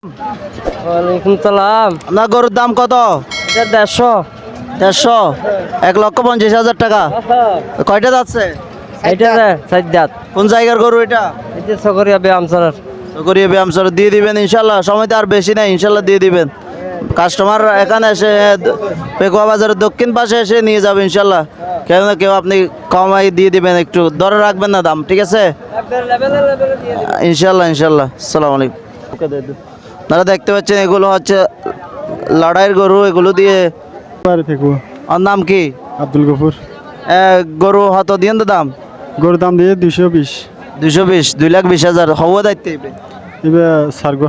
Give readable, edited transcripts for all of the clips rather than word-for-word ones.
ওয়ালাইকুম সালাম। আপনার গরুর দাম কত? এটা 150। 150, 1,50,000 টাকা। কয়টা যাচ্ছে? এটা সাইড দাঁত। কোন জায়গার গরু এটা? এটা সকরিয়া ব্যায়ামসার। করিয়ে ব্যায়াম সর দিয়ে দিবেন ইনশাল্লাহ, সময় তো আর বেশি নাই, ইনশাল্লাহ দিয়ে দিবেন। কাস্টমার এখানে এসে পেকুয়া বাজারের দক্ষিণ পাশে এসে নিয়ে যাবে ইনশাল্লাহ। কেউ না কেউ আপনি কমাই দিয়ে দিবেন, একটু দরে রাখবেন না দাম, ঠিক আছে? ইনশাল্লাহ ইনশাল্লাহ। আসসালামু আলাইকুম। আপনারা দেখতে পাচ্ছেন এগুলো হচ্ছে লড়াইয়ের গরু, এগুলো দিয়ে। ওর নাম কি? আব্দুল গফুর। গরু হত দিন তো দাম? গরুর দাম দিয়ে 220। 220, 2,20,000 হব দায়িত্ব। এবার সারগো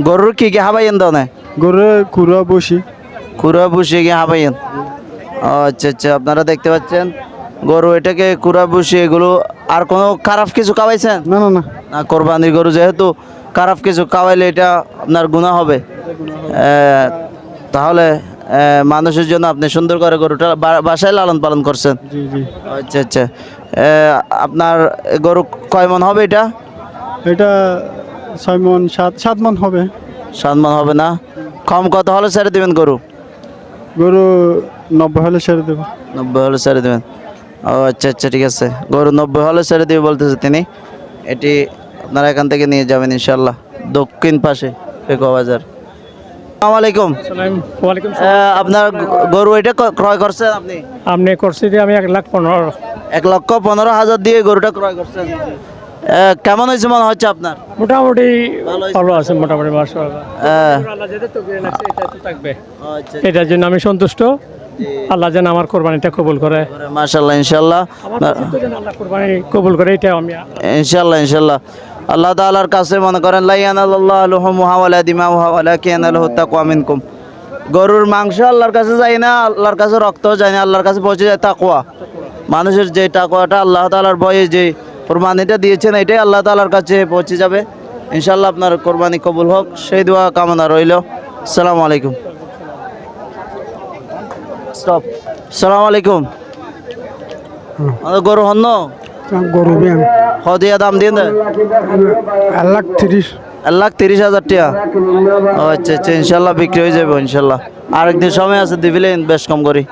গরুর কি কি হাবাইয়েন দাও না? গরুর কুড়া বসি। কুড়া বসিয়ে গিয়ে হাবাইয়েন। আচ্ছা আচ্ছা, আপনারা দেখতে পাচ্ছেন গরু এটাকে কুড়া বসিয়ে। এগুলো আর কোনো খারাপ কিছু খাওয়াইছেন? না না না, না, কোরবানির গরু যেহেতু খারাপ কিছু খাওয়াইলে এটা আপনার গুনাহ হবে। তাহলে মানুষের জন্য আপনি সুন্দর করে গরুটা বাসায় লালন পালন করছেন। জি জি। আচ্ছা আচ্ছা, আপনার গরু কয় মন হবে এটা? এটা 6 মন, 7 মন হবে। 7 মন হবে না? কম কত হলে ছেড়ে দেবেন গরু? গরু 90 হলে ছেড়ে দেবো। 90 হলে ছেড়ে দেবেন। ও আচ্ছা আচ্ছা, ঠিক আছে। গরু 90 হলে ছেড়ে দেবে বলতেছে তিনি। এটি আপনারা এখান থেকে নিয়ে যাবেন ইনশাল্লাহ, দক্ষিণ পাশে পেকুয়া বাজার। আসসালামু আলাইকুম। ওয়ালাইকুম আপনার গরু এটা ক্রয় করছেন আপনি? আপনি করছি যে আমি 1,15,000। 1,15,000 দিয়ে গরুটা ক্রয় করছেন। কেমন হয়েছে মনে হচ্ছে আপনার? মোটামুটি ভালো ভালো আছে, মোটামুটি মাশাআল্লাহ। আল্লাহ যেটা তকদিরে লাগছে এটা তো থাকবে, আচ্ছা এটার জন্য আমি সন্তুষ্ট। আল্লাহ যেন আমার কোরবানিটা কবুল করে, মাশাআল্লাহ ইনশাল্লাহ। যেন আল্লাহ কোরবানি কবুল করে, এটা আমি ইনশাল্লাহ ইনশাল্লাহ। আল্লাহ তাআলার কাছে মনে করেন লা ইয়ানাল্লাহু লুহুমুহা ওয়ালা দিমাউহা ওয়ালাকিন ইয়ানালুহু তাকওয়া মিনকুম। গরুর মাংস আল্লাহর কাছে যায় না, আল্লাহর কাছে রক্ত যায় না, আল্লাহর কাছে পৌঁছে যায় তাকওয়া। মানুষের যে তাকওয়াটা, আল্লাহ তাআলার ভয়ে যে কোরবানিটা দিয়েছেন, এটাই আল্লাহ তাআলার কাছে পৌঁছে যাবে ইনশাল্লাহ। আপনার কোরবানি কবুল হোক, সেই দোয়া কামনা রইল। আসসালামু আলাইকুম। স্টপ। আসসালামু আলাইকুম। গরু হন্ন গরু ব্যায়াম হদিয়া দাম দিয়ে দেয় 1,30,000। 1,30,000 টাকা। ও আচ্ছা আচ্ছা, ইনশাল্লাহ বিক্রি হয়ে যাবে ইনশাল্লাহ। আরেকদিন সময় আছে দিবিলেন, বেশ কম করি।